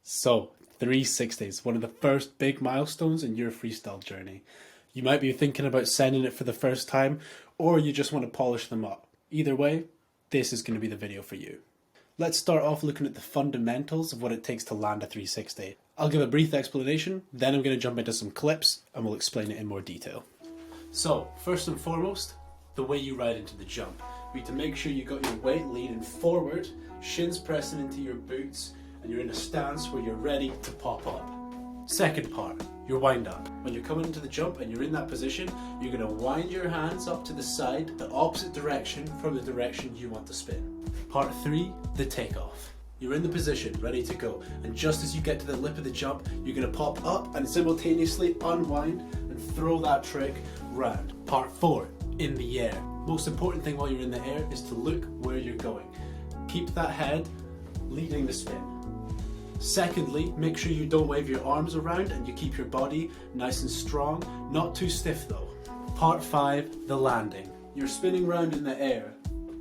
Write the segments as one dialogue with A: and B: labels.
A: So, 360s, one of the first big milestones in your freestyle journey. You might be thinking about sending it for the first time, or you just want to polish them up. Either way, this is going to be the video for you. Let's start off looking at the fundamentals of what it takes to land a 360. I'll give a brief explanation, then I'm going to jump into some clips and we'll explain it in more detail. So, first and foremost, the way you ride into the jump. You need to make sure you got your weight leaning forward, shins pressing into your boots, and you're in a stance where you're ready to pop up. Second part, your wind up. When you're coming into the jump and you're in that position, you're going to wind your hands up to the side, the opposite direction from the direction you want to spin. Part 3, the takeoff. You're in the position, ready to go, and just as you get to the lip of the jump, you're going to pop up and simultaneously unwind and throw that trick round. Part 4, in the air. Most important thing while you're in the air is to look where you're going. Keep that head leading the spin. Secondly, make sure you don't wave your arms around and you keep your body nice and strong, not too stiff though. Part 5, the landing. You're spinning round in the air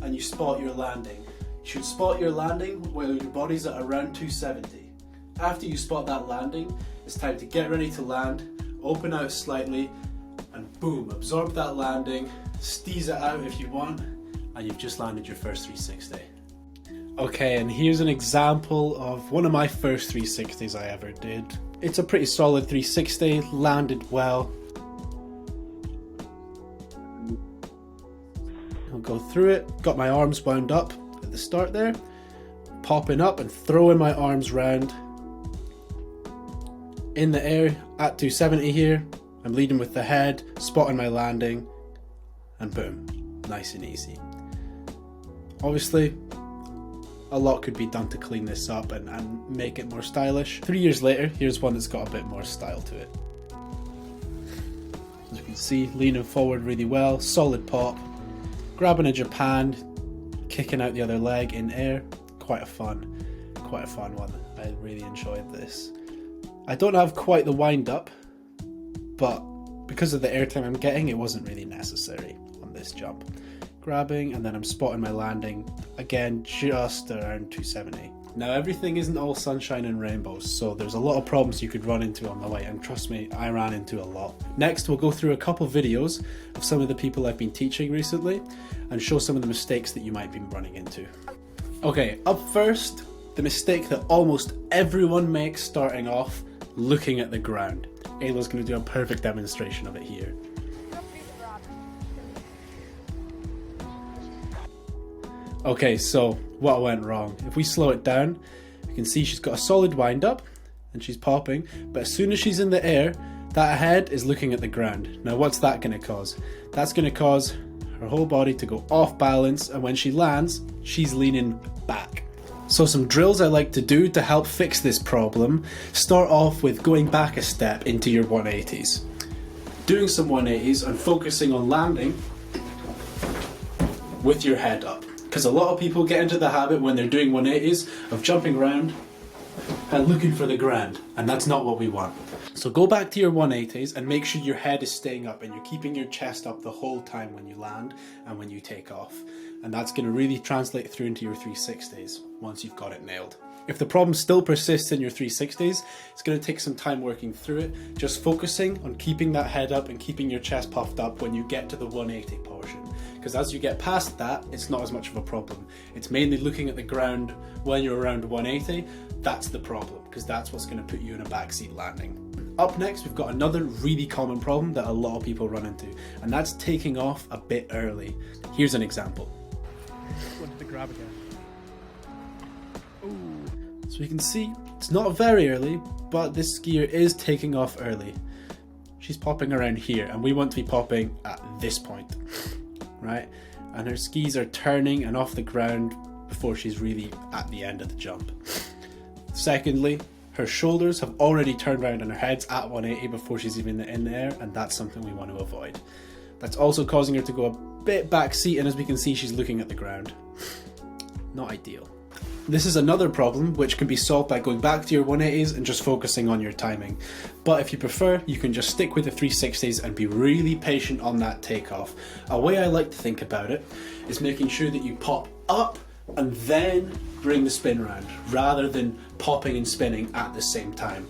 A: and you spot your landing. You should spot your landing while your body's at around 270. After you spot that landing, it's time to get ready to land, open out slightly, and boom, absorb that landing, steeze it out if you want, and you've just landed your first 360. Okay, and here's an example of one of my first 360s I ever did. It's a pretty solid 360, landed well. I'll go through it, got my arms wound up at the start there, popping up and throwing my arms round. In the air at 270 here, I'm leading with the head, spotting my landing, and boom, nice and easy. Obviously, a lot could be done to clean this up and make it more stylish. 3 years later, here's one that's got a bit more style to it. As you can see, leaning forward really well, solid pop, grabbing a Japan, kicking out the other leg in air. Quite a fun one. I really enjoyed this. I don't have quite the wind up, but because of the airtime I'm getting, it wasn't really necessary on this jump. Grabbing, and then I'm spotting my landing, again just around 270. Now everything isn't all sunshine and rainbows, so there's a lot of problems you could run into on the way, and trust me, I ran into a lot. Next we'll go through a couple videos of some of the people I've been teaching recently and show some of the mistakes that you might be running into. Okay, up first, the mistake that almost everyone makes starting off, looking at the ground. Ayla's going to do a perfect demonstration of it here. Okay, so what went wrong? If we slow it down, you can see she's got a solid wind up and she's popping, but as soon as she's in the air, that head is looking at the ground. Now what's that going to cause? That's going to cause her whole body to go off balance, and when she lands, she's leaning back. So some drills I like to do to help fix this problem, start off with going back a step into your 180s. Doing some 180s and focusing on landing with your head up. Because a lot of people get into the habit when they're doing 180s of jumping around and looking for the ground, and that's not what we want. So go back to your 180s and make sure your head is staying up and you're keeping your chest up the whole time when you land and when you take off. And that's going to really translate through into your 360s once you've got it nailed. If the problem still persists in your 360s, it's going to take some time working through it, just focusing on keeping that head up and keeping your chest puffed up when you get to the 180 portion. Because as you get past that, it's not as much of a problem. It's mainly looking at the ground when you're around 180, that's the problem, because that's what's going to put you in a backseat landing. Up next, we've got another really common problem that a lot of people run into, and that's taking off a bit early. Here's an example.
B: Wanted to grab again. Ooh.
A: So you can see, it's not very early, but this skier is taking off early. She's popping around here, and we want to be popping at this point, right? And her skis are turning and off the ground before she's really at the end of the jump. Secondly, her shoulders have already turned around and her head's at 180 before she's even in the air, and that's something we want to avoid. That's also causing her to go a bit backseat, and as we can see, she's looking at the ground. Not ideal. This is another problem which can be solved by going back to your 180s and just focusing on your timing. But if you prefer, you can just stick with the 360s and be really patient on that takeoff. A way I like to think about it is making sure that you pop up and then bring the spin round, rather than popping and spinning at the same time.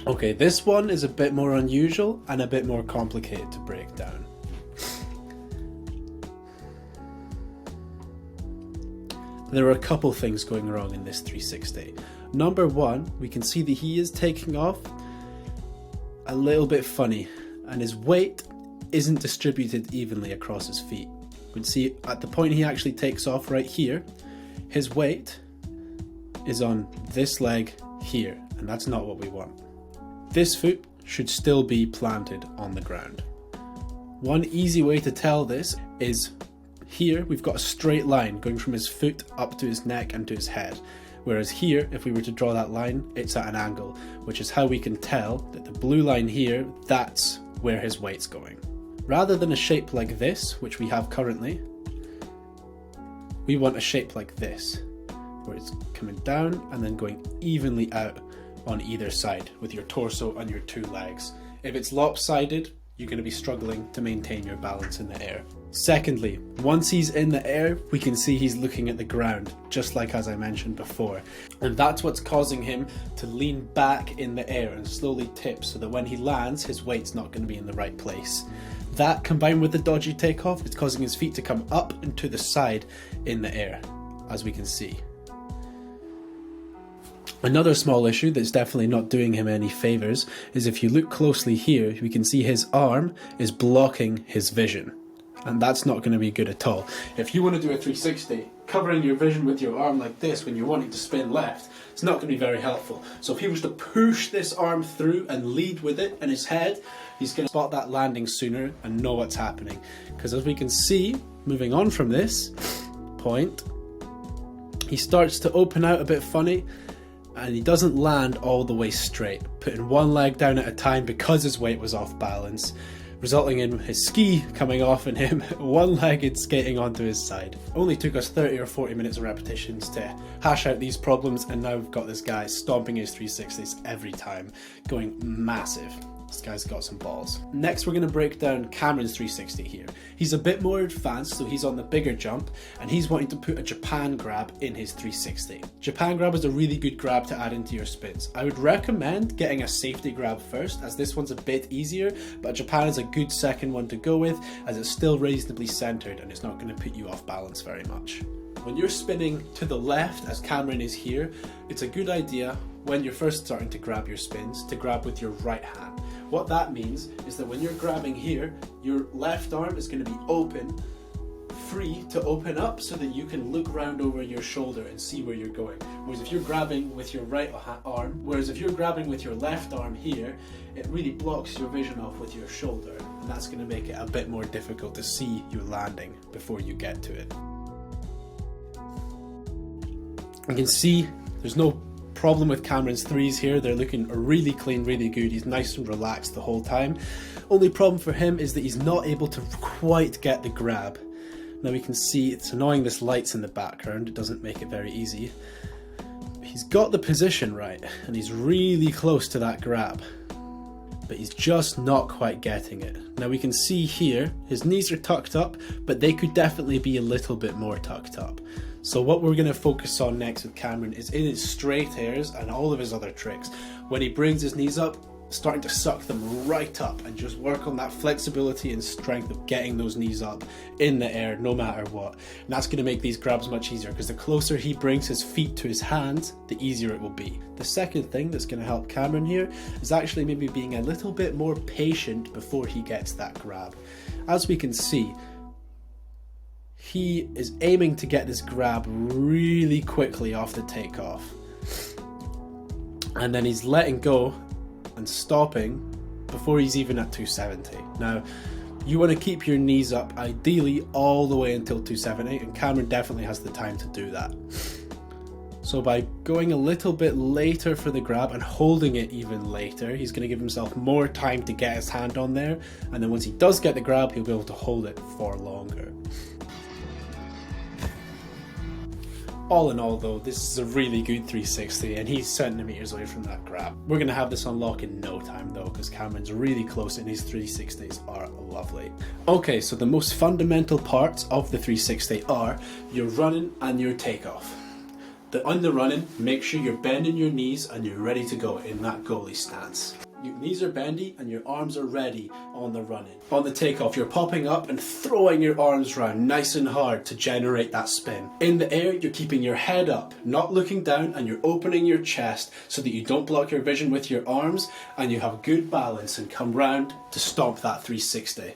A: Okay, this one is a bit more unusual and a bit more complicated to break down. There are a couple things going wrong in this 360. Number one, we can see that he is taking off a little bit funny, and his weight isn't distributed evenly across his feet. You can see at the point he actually takes off right here, his weight is on this leg here, and that's not what we want. This foot should still be planted on the ground. One easy way to tell this is here we've got a straight line going from his foot up to his neck and to his head. Whereas here, if we were to draw that line, it's at an angle, which is how we can tell that the blue line here, that's where his weight's going. Rather than a shape like this, which we have currently, we want a shape like this, where it's coming down and then going evenly out on either side with your torso and your two legs. If it's lopsided, you're going to be struggling to maintain your balance in the air. Secondly, once he's in the air, we can see he's looking at the ground, just like as I mentioned before. And that's what's causing him to lean back in the air and slowly tip, so that when he lands, his weight's not going to be in the right place. That, combined with the dodgy takeoff, is causing his feet to come up and to the side in the air, as we can see. Another small issue that's definitely not doing him any favours is if you look closely here, we can see his arm is blocking his vision. And that's not going to be good at all. If you want to do a 360, covering your vision with your arm like this when you're wanting to spin left, it's not going to be very helpful. So if he was to push this arm through and lead with it in his head, he's going to spot that landing sooner and know what's happening. Because as we can see, moving on from this point, he starts to open out a bit funny, and he doesn't land all the way straight, putting one leg down at a time because his weight was off balance, resulting in his ski coming off and him one-legged skating onto his side. Only took us 30 or 40 minutes of repetitions to hash out these problems, and now we've got this guy stomping his 360s every time, going massive. This guy's got some balls. Next, we're going to break down Cameron's 360 here. He's a bit more advanced, so he's on the bigger jump, and he's wanting to put a Japan grab in his 360. Japan grab is a really good grab to add into your spins. I would recommend getting a safety grab first, as this one's a bit easier, but Japan is a good second one to go with, as it's still reasonably centered and it's not going to put you off balance very much. When you're spinning to the left, as Cameron is here, it's a good idea when you're first starting to grab your spins to grab with your right hand. What that means is that when you're grabbing here, your left arm is going to be open, free to open up so that you can look round over your shoulder and see where you're going. Whereas if you're grabbing with your right arm, grabbing with your left arm here, it really blocks your vision off with your shoulder, and that's going to make it a bit more difficult to see you landing before you get to it. You can see there's no problem with Cameron's threes here. They're looking really clean, really good. He's nice and relaxed the whole time. Only problem for him is that he's not able to quite get the grab. Now we can see it's annoying, this light's in the background. It doesn't make it very easy. He's got the position right and he's really close to that grab, but he's just not quite getting it. Now we can see here his knees are tucked up, but they could definitely be a little bit more tucked up. So what we're going to focus on next with Cameron is in his straight airs and all of his other tricks. When he brings his knees up, starting to suck them right up and just work on that flexibility and strength of getting those knees up in the air no matter what. And that's going to make these grabs much easier, because the closer he brings his feet to his hands, the easier it will be. The second thing that's going to help Cameron here is actually maybe being a little bit more patient before he gets that grab. As we can see, he is aiming to get this grab really quickly off the takeoff, and then he's letting go and stopping before he's even at 270. Now, you want to keep your knees up ideally all the way until 270, and Cameron definitely has the time to do that. So by going a little bit later for the grab and holding it even later, he's going to give himself more time to get his hand on there, and then once he does get the grab, he'll be able to hold it for longer. All in all though, this is a really good 360 and he's centimetres away from that grab. We're going to have this unlock in no time though, because Cameron's really close and his 360s are lovely. Okay, so the most fundamental parts of the 360 are your running and your takeoff. On the running, make sure you're bending your knees and you're ready to go in that goalie stance. Your knees are bendy and your arms are ready on the running. On the takeoff, you're popping up and throwing your arms around nice and hard to generate that spin. In the air, you're keeping your head up, not looking down, and you're opening your chest so that you don't block your vision with your arms and you have good balance and come round to stomp that 360.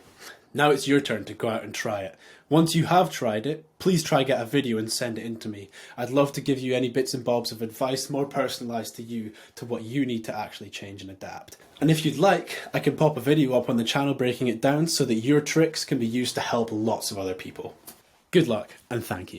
A: Now it's your turn to go out and try it. Once you have tried it, please try get a video and send it in to me. I'd love to give you any bits and bobs of advice more personalised to you, to what you need to actually change and adapt. And if you'd like, I can pop a video up on the channel breaking it down so that your tricks can be used to help lots of other people. Good luck and thank you.